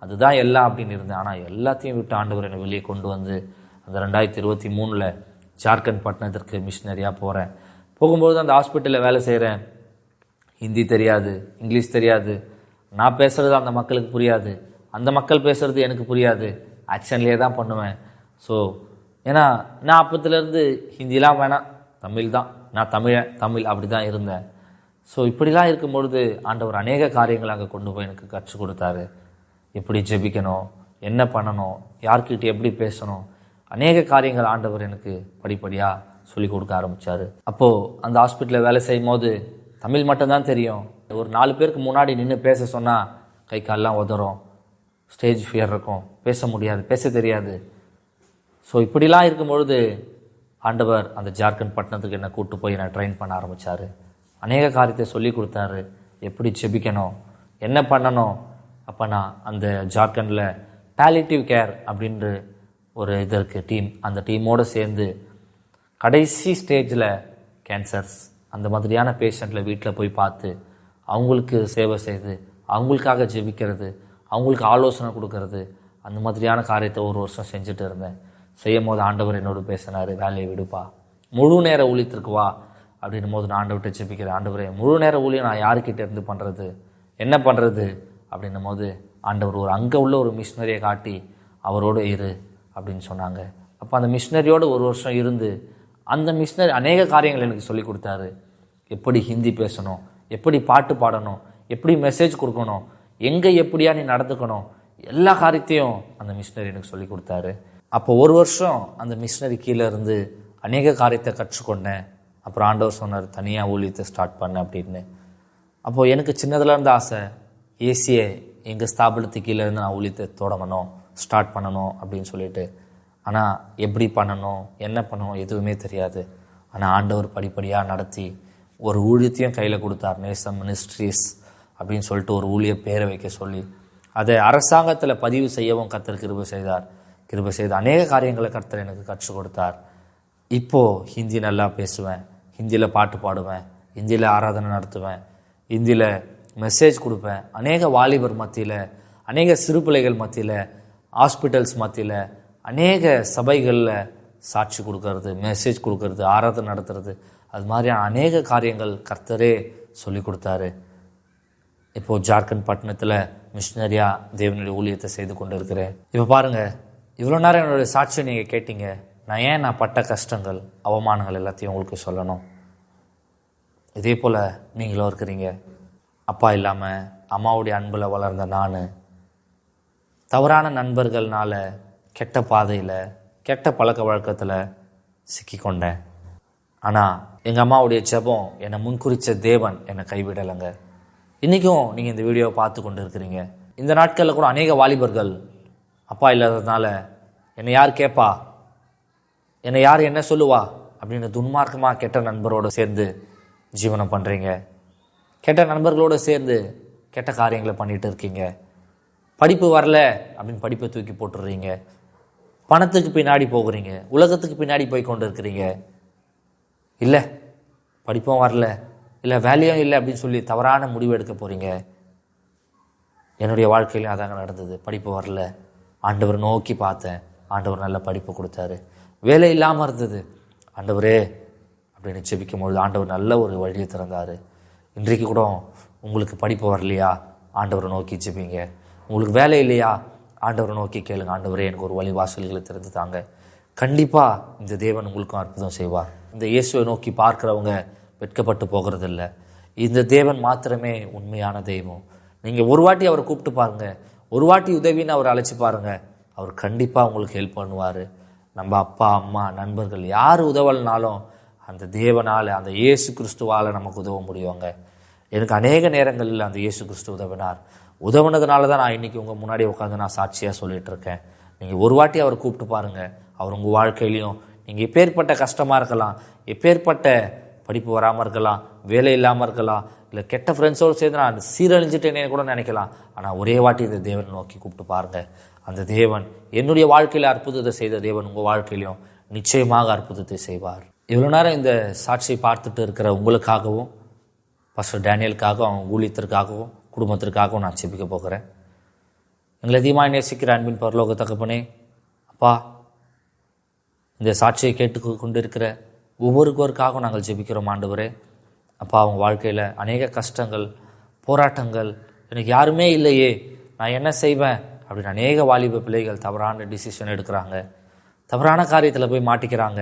அதுதான் எல்லாம் அப்படின்னு இருந்தேன். ஆனால் எல்லாத்தையும் விட்டு ஆண்டவர் என்னை வெளியே கொண்டு வந்து அந்த 2023 ஜார்க்கண்ட் பட்டணத்திற்கு மிஷினரியாக போகிறேன். போகும்போது அந்த ஹாஸ்பிட்டலில் வேலை செய்கிறேன். ஹிந்தி தெரியாது, இங்கிலீஷ் தெரியாது, நான் பேசுகிறது அந்த மக்களுக்கு புரியாது, அந்த மக்கள் பேசுகிறது எனக்கு புரியாது, ஆக்ஷன்லேயே தான் பண்ணுவேன். ஸோ ஏன்னா நான் அப்பத்துலேருந்து ஹிந்திலாம் வேணாம், தமிழ் தான், நான் தமிழ் அப்படி தான் இருந்தேன். ஸோ இப்படிலாம் இருக்கும்பொழுது ஆண்டவர் அநேக காரியங்கள் அங்கே கொண்டு போய் எனக்கு கற்றுக் கொடுத்தாரு. எப்படி ஜெபிக்கணும், என்ன பண்ணணும், யார்கிட்ட எப்படி பேசணும், அநேக காரியங்கள் ஆண்டவர் எனக்கு படிப்படியாக சொல்லிக் கொடுக்க ஆரம்பித்தார். அப்போது அந்த ஹாஸ்பிட்டலில் வேலை செய்யும் போது தமிழ் மட்டும்தான் தெரியும். ஒரு 4 பேருக்கு முன்னாடி நின்று பேச சொன்னால் கை காலெலாம் உதறும், ஸ்டேஜ் ஃபியர் இருக்கும், பேச முடியாது, பேச தெரியாது. ஸோ இப்படிலாம் இருக்கும்பொழுது ஆண்டவர் அந்த ஜார்க்கண்ட் பட்டணத்துக்கு என்னை கூப்பிட்டு போய் என்னை ட்ரெயின் பண்ண ஆரம்பித்தார். அநேக காரியத்தை சொல்லி கொடுத்தாரு, எப்படி ஜெபிக்கணும், என்ன பண்ணணும். அப்போ நான் அந்த ஜார்க்கண்டில் பாலியேட்டிவ் கேர் அப்படின்ற ஒரு இது இருக்குது டீம், அந்த டீமோடு சேர்ந்து கடைசி ஸ்டேஜில் கேன்சர்ஸ் அந்த மாதிரியான பேஷண்ட்டில் வீட்டில் போய் பார்த்து அவங்களுக்கு சேவை செய்து அவங்களுக்காக ஜெபிக்கிறது, அவங்களுக்கு ஆலோசனை கொடுக்கறது, அந்த மாதிரியான காரியத்தை ஒரு வருஷம் செஞ்சுட்டு இருந்தேன். செய்யும் போது ஆண்டவர் என்னோடு பேசினார், வேலையை விடுப்பா, முழு நேர ஊழியத்திற்கு வா அப்படின்னும் போது நான் ஆண்டவர்கிட்ட ஜெபிக்கிறேன். ஆண்டவரே, முழு நேர ஊழியம் நான் யாருக்கிட்ட இருந்து பண்ணுறது, என்ன பண்ணுறது அப்படின்னும் போது ஆண்டவர் அங்கே உள்ள ஒரு மிஷினரியை காட்டி அவரோடு இரு அப்படின்னு சொன்னாங்க. அப்போ அந்த மிஷினரியோடு ஒரு வருஷம் இருந்து அந்த மிஷினரி அநேக காரியங்கள் எனக்கு சொல்லி கொடுத்தாரு. எப்படி ஹிந்தி பேசணும், எப்படி பாட்டு பாடணும், எப்படி மெசேஜ் கொடுக்கணும், எங்கே எப்படியா நீ நடந்துக்கணும், எல்லா காரியத்தையும் அந்த மிஷினரி எனக்கு சொல்லி கொடுத்தாரு. அப்போ ஒரு வருஷம் அந்த மிஷினரி கீழே இருந்து அநேக காரியத்தை கற்றுக்கொண்டேன். அப்புறம் ஆண்டவர் சொன்னார், தனியாக ஊழியத்தை ஸ்டார்ட் பண்ண அப்படின்னு. அப்போது எனக்கு சின்னதில் இருந்த ஆசை, ஏசியை எங்கள் ஸ்தாபனத்துக்கு கீழே இருந்து நான் ஊழியத்தை தொடங்கணும், ஸ்டார்ட் பண்ணணும் அப்படின்னு சொல்லிட்டு. ஆனால் எப்படி பண்ணணும், என்ன பண்ணணும் எதுவுமே தெரியாது. ஆனால் ஆண்டவர் படிப்படியாக நடத்தி ஒரு ஊழியத்தையும் கையில் கொடுத்தார். நேசம் மினிஸ்ட்ரீஸ் அப்படின்னு சொல்லிட்டு ஒரு ஊழிய பேரை வைக்க சொல்லி அதை அரசாங்கத்தில் பதிவு செய்யவும் கர்த்தர் கிருபை செய்தார். கிருபை செய்து அநேக காரியங்களை கர்த்தர் எனக்கு கற்றுக் கொடுத்தார். இப்போது ஹிந்தி நல்லா பேசுவேன், ஹிந்தியில் பாட்டு பாடுவேன், ஹிந்தியில் ஆராதனை நடத்துவேன், ஹிந்தியில் மெசேஜ் கொடுப்பேன். அநேக வாலிபர் மத்தியில், அநேக சிறு பிள்ளைகள் மத்தியில், ஹாஸ்பிட்டல்ஸ் மத்தியில், அநேக சபைகளில் சாட்சி கொடுக்கறது, மெசேஜ் கொடுக்கறது, ஆராதனை நடத்துறது, அது மாதிரியான அநேக காரியங்கள் கர்த்தரே சொல்லி கொடுத்தாரு. இப்போது ஜார்க்கண்ட் பட்டணத்தில் மிஷினரியாக தேவனுடைய ஊழியத்தை செய்து கொண்டு இருக்கிறேன். இப்போ பாருங்கள், இவ்வளோ நேரம் என்னுடைய சாட்சியை நீங்கள் கேட்டீங்க. நான் பட்ட கஷ்டங்கள், அவமானங்கள் எல்லாத்தையும் உங்களுக்கு சொல்லணும். இதே போல் நீங்களும் இருக்கிறீங்க. அப்பா இல்லாமல் அம்மாவுடைய அன்பில் வளர்ந்த நான் தவறான நண்பர்கள்னால கெட்ட பாதையில், கெட்ட பழக்க வழக்கத்தில் சிக்கிக்கொண்டேன். ஆனால் எங்கள் அம்மாவுடைய ஜெபம், என்னை முன்குறித்த தேவன் என்னை கைவிடலைங்க. இன்றைக்கும் நீங்கள் இந்த வீடியோவை பார்த்து கொண்டு இருக்கிறீங்க. இந்த நாட்களில் கூட அநேக வாலிபர்கள் அப்பா இல்லாததுனால என்னை யார் கேட்பா, என்னை யார் என்ன சொல்லுவா, அப்படின்னு துன்மார்க்கமாக கெட்ட நண்பரோடு சேர்ந்து ஜீவனம் பண்ணுறீங்க. கெட்ட நண்பர்களோடு சேர்ந்து கெட்ட காரியங்களை பண்ணிகிட்டு இருக்கீங்க. படிப்பு வரல அப்படின்னு படிப்பை தூக்கி போட்டுடுறீங்க. பணத்துக்கு பின்னாடி போகிறீங்க, உலகத்துக்கு பின்னாடி போய் கொண்டு இருக்கிறீங்க. இல்லை படிப்பும் வரல, இல்லை வேலையும் இல்லை அப்படின்னு சொல்லி தவறான முடிவு எடுக்க போகிறீங்க. என்னுடைய வாழ்க்கையிலும் அதாங்க நடந்தது. படிப்பு வரல, ஆண்டவர் நோக்கி பார்த்தேன், ஆண்டவர் நல்ல படிப்பு கொடுத்தாரு. வேலை இல்லாமல் இருந்தது, ஆண்டவரே அப்படின்னு ஜெபிக்கும் பொழுது ஆண்டவர் நல்ல ஒரு வழியை திறந்தார். இன்றைக்கு கூட உங்களுக்கு படிப்பு வரலையா, ஆண்டவரை நோக்கி ஜெபிங்க. உங்களுக்கு வேலை இல்லையா, ஆண்டவரை நோக்கி கேளுங்க, ஆண்டவரே எனக்கு ஒரு வழி வாசல்களை திறந்து தாங்க. கண்டிப்பாக இந்த தேவன் உங்களுக்கும் அற்புதம் செய்வார். இந்த இயேசுவை நோக்கி பார்க்குறவங்க வெட்கப்பட்டு போகிறதில்ல. இந்த தேவன் மாத்திரமே உண்மையான தெய்வம். நீங்கள் ஒரு வாட்டி அவரை கூப்பிட்டு பாருங்கள், ஒரு வாட்டி உதவின்னு அவரை அழைச்சி பாருங்கள், அவர் கண்டிப்பாக உங்களுக்கு ஹெல்ப் பண்ணுவார். நம்ம அப்பா அம்மா நண்பர்கள் யார் உதவலைனாலும் அந்த தேவனால், அந்த இயேசு கிறிஸ்துவால் நமக்கு உதவ முடியுங்க. எனக்கு அநேக நேரங்களில் அந்த இயேசு கிறிஸ்து உதவுனதுனால தான் நான் இன்றைக்கி உங்கள் முன்னாடி உட்காந்து நான் சாட்சியாக சொல்லிகிட்டு இருக்கேன். நீங்கள் ஒரு வாட்டி அவரை கூப்பிட்டு பாருங்கள், அவர் உங்கள் வாழ்க்கையிலையும் நீங்கள் எப்பேற்பட்ட கஷ்டமாக இருக்கலாம், எப்பேற்பட்ட படிப்பு வராமல் இருக்கலாம், வேலை இல்லாமல் இருக்கலாம், இல்லை கெட்ட ஃப்ரெண்ட்ஸோடு சேர்ந்து நான் சீரழிஞ்சிட்டேனே கூட நினைக்கலாம். ஆனால் ஒரே வாட்டி இந்த தேவனை நோக்கி கூப்பிட்டு பாருங்கள். அந்த தேவன் என்னுடைய வாழ்க்கையில் அற்புதத்தை செய்த தேவன் உங்கள் வாழ்க்கையிலையும் நிச்சயமாக அற்புதத்தை செய்வார். இவ்வளோ நேரம் இந்த சாட்சியை பார்த்துட்டு இருக்கிற உங்களுக்காகவும், பாஸ்டர் டேனியலுக்காகவும், அவங்க ஊழியத்திற்காகவும், குடும்பத்திற்காகவும் நான் ஜெபிக்க போகிறேன். எங்களை அதிகமாக நேசிக்கிற அன்பின் பரலோக தகப்பனே, அப்பா, இந்த சாட்சியை கேட்டு கொண்டிருக்கிற ஒவ்வொருவருக்காகவும் நாங்கள் ஜெபிக்கிறோம் ஆண்டவரே. அப்பா, அவங்க வாழ்க்கையில் அநேக கஷ்டங்கள், போராட்டங்கள், எனக்கு யாருமே இல்லையே, நான் என்ன செய்வேன் அப்படின்னு அநேக வாலிப பிள்ளைகள் தவறான டிசிஷன் எடுக்கிறாங்க, தவறான காரியத்தில் போய் மாட்டிக்கிறாங்க.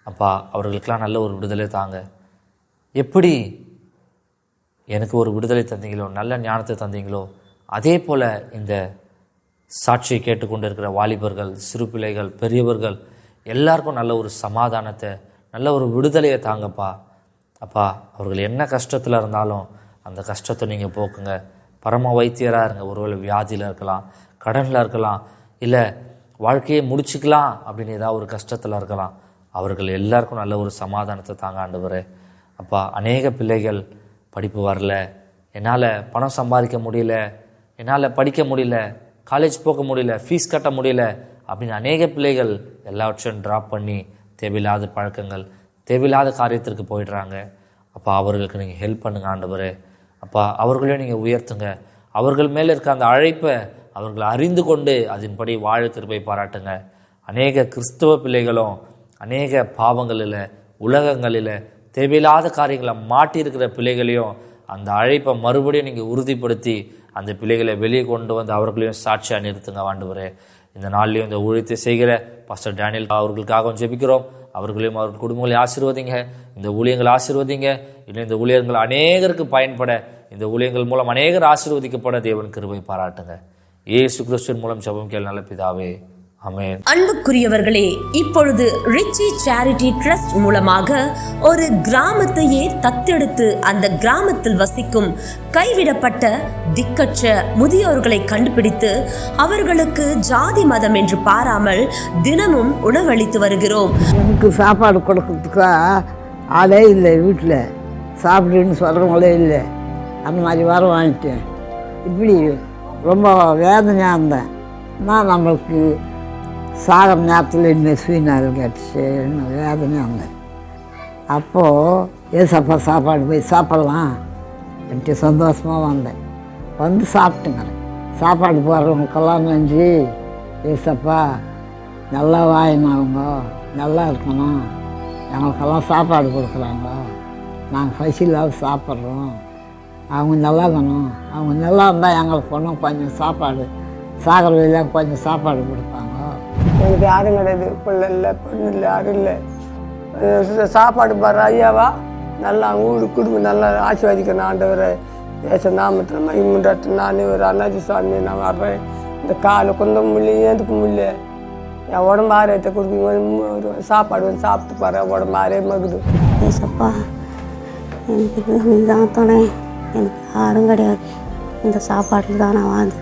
அப்பா, அவர்களுக்கெல்லாம் நல்ல ஒரு விடுதலை தாங்க. எப்படி எனக்கு ஒரு விடுதலை தந்தீங்களோ, நல்ல ஞானத்தை தந்தீங்களோ, அதே போல் இந்த சாட்சியை கேட்டுக்கொண்டு இருக்கிற வாலிபர்கள், சிறு பிள்ளைகள், பெரியவர்கள் எல்லாருக்கும் நல்ல ஒரு சமாதானத்தை, நல்ல ஒரு விடுதலையை தாங்கப்பா. அப்பா, அவர்கள் என்ன கஷ்டத்தில் இருந்தாலும் அந்த கஷ்டத்தை நீங்கள் போக்குங்க. பரம வைத்தியராக இருங்க. ஒருவேளை வியாதியில் இருக்கலாம், கடனில் இருக்கலாம், இல்லை வாழ்க்கையை முடிச்சுக்கலாம் அப்படின்னு ஏதாவது ஒரு கஷ்டத்தில் இருக்கலாம். அவர்கள் எல்லாருக்கும் நல்ல ஒரு சமாதானத்தை தாங்க ஆண்டவரே. அப்பா, அநேக பிள்ளைகள் படிப்பு வரல, என்னால் பணம் சம்பாதிக்க முடியல, என்னால் படிக்க முடியல, காலேஜ் போக முடியல, ஃபீஸ் கட்ட முடியல அப்படின்னு அநேக பிள்ளைகள் எல்லாவற்றையும் ட்ராப் பண்ணி தேவையில்லாத பழக்கங்கள், தேவையில்லாத காரியத்திற்கு போயிடுறாங்க. அப்பா, அவர்களுக்கு நீங்கள் ஹெல்ப் பண்ணுங்க ஆண்டவரே. அப்பா, அவர்களையும் நீங்கள் உயர்த்துங்க. அவர்கள் மேலே இருக்க அந்த அழைப்பை அவர்கள் அறிந்து கொண்டு அதன்படி வாழ கிருபை பாராட்டுங்க. அநேக கிறிஸ்தவ பிள்ளைகளும் அநேக பாவங்களில், உலகங்களில், தேவையில்லாத காரியங்களை மாட்டியிருக்கிற பிள்ளைகளையும் அந்த அழைப்பை மறுபடியும் நீங்கள் உறுதிப்படுத்தி அந்த பிள்ளைகளை வெளியே கொண்டு வந்து அவர்களையும் சாட்சியாக நிறுத்துங்க ஆண்டவரே. இந்த நாள்லையும் இந்த ஊழியத்தை செய்கிற பாஸ்டர் டேனியல் அவர்களுக்காகவும் ஜெபிக்கிறோம். அவர்களையும் அவர்கள் குடும்பங்களையும் ஆசீர்வதிங்க. இந்த ஊழியங்களை ஆசீர்வதிங்க. இல்லை இந்த ஊழியர்கள் அநேகருக்கு பயன்பட, இந்த ஊழியங்கள் மூலம் அநேகர் ஆசீர்வதிக்கப்பட தேவன் கிருபை பாராட்டுங்க. இயேசு கிறிஸ்துவின் மூலம் ஜெபம் கேள் நல்ல பிதாவே, ஆமென். அன்புக்குரியவர்களே, இப்பொழுது ரிச்சி சேரிட்டி ட்ரஸ்ட் மூலமாக ஒரு கிராமத்தையே தத்தெடுத்து அந்த கிராமத்தில் வசிக்கும் கைவிடப்பட்ட திக்கற்ற முதியோர்களை கண்டுபிடித்து அவர்களுக்கு ஜாதி மதம் என்று பாராமல் தினமும் உணவளித்து வருகிறோம். எனக்கு சாப்பாடு கொடுக்கறதுக்கா ஆளே இல்லை, வீட்டில் சாப்பிடுன்னு சொல்கிறவங்களே இல்லை. அந்த மாதிரி வர வாங்கிட்டேன். இப்படி ரொம்ப வேதனையாக இருந்தேன். நான் நம்மளுக்கு சாகிற நேரத்தில் இன்னும் சுயநாள் கேட்டுச்சுன்னு வேதனையாக இருந்தேன். அப்போது ஏசப்பா சாப்பாடு போய் சாப்பிட்லாம் என்கிட்ட சந்தோஷமாக வந்தேன். வந்து சாப்பிட்டுங்கிறேன். சாப்பாடு போடுறவங்களுக்கெல்லாம் நன்றி ஏசப்பா, நல்லா வாங்கினவங்க நல்லா இருக்கணும், எங்களுக்கெல்லாம் சாப்பாடு கொடுக்குறாங்க, நாங்கள் பசியில்லாத சாப்பிட்றோம், அவங்க நல்லா இருக்கணும், அவங்க நல்லா இருந்தால் எங்களுக்கு ஒன்றும் கொஞ்சம் சாப்பாடு சாகிற வழியில் கொஞ்சம் சாப்பாடு கொடுப்பாங்க. எனக்கு யாரும் கிடையாது, பிள்ளை இல்லை, பொண்ணு இல்லை, யாரும் இல்லை. சாப்பாடு பாரு ஐயாவா, நல்லா ஊடு குடும்பம் நல்லா ஆசீர்வதிக்கணும் ஆண்டவரை. ஏச நாமத்தில் மகிமுண்டாட்டு நான் ஒரு அண்ணாச்சி சுவாமி நான் வர்றேன். இந்த காலை கொஞ்சம் முடியல, ஏந்துக்க முடியல, என் உடம்பு ஆரோக்கியத்தை கொடுக்குங்க. சாப்பாடு வந்து சாப்பிட்டு பாரு, உடம்பு ஆரோக்கியமாகுது. ஏசப்பா, எனக்கு இதுதான் துணை, எனக்கு யாரும் கிடையாது. இந்த சாப்பாட்டில் தான் நான் வாழ்ந்து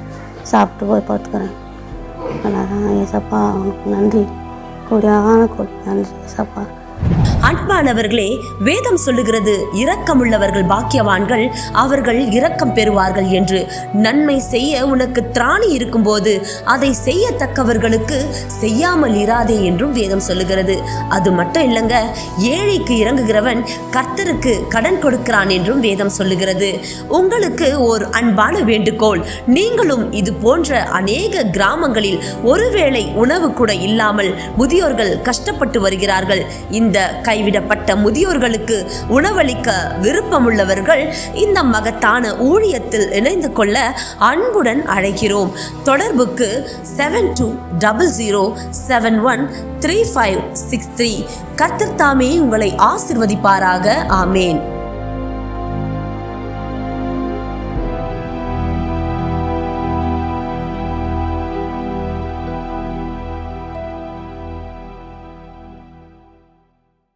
சாப்பிட்டு போய் பார்த்துக்கிறேன். அதனால் ஏசப்பா உனக்கு நன்றி, கொடியான கொடி நன்றி ஏசப்பா. அன்பானவர்களே, வேதம் சொல்லுகிறது, இரக்கமுள்ளவர்கள் பாக்கியவான்கள், அவர்கள் இரக்கம் பெறுவார்கள் என்று. நன்மை செய்ய உனக்கு திராணி இருக்கும்போது அதை செய்யத்தக்கவர்களுக்கு செய்யாமல் இராதே என்றும் வேதம் சொல்லுகிறது. அது மட்டும் இல்லைங்க, ஏழைக்கு இறங்குகிறவன் கர்த்தருக்கு கடன் கொடுக்கிறான் என்றும் வேதம் சொல்லுகிறது. உங்களுக்கு ஒரு அன்பான வேண்டுகோள், நீங்களும் இது போன்ற அநேக கிராமங்களில் ஒருவேளை உணவு கூட இல்லாமல் முதியோர்கள் கஷ்டப்பட்டு வருகிறார்கள். இந்த கைவிடப்பட்ட முதியோர்களுக்கு உணவளிக்க விருப்பமுள்ளவர்கள் இந்த மகத்தான ஊழியத்தில் இணைந்து கொள்ள அன்புடன் அழைக்கிறோம். தொடர்புக்கு 7200713563. கர்த்தர் தாமே உங்களை ஆசீர்வதிப்பாராக. ஆமேன்.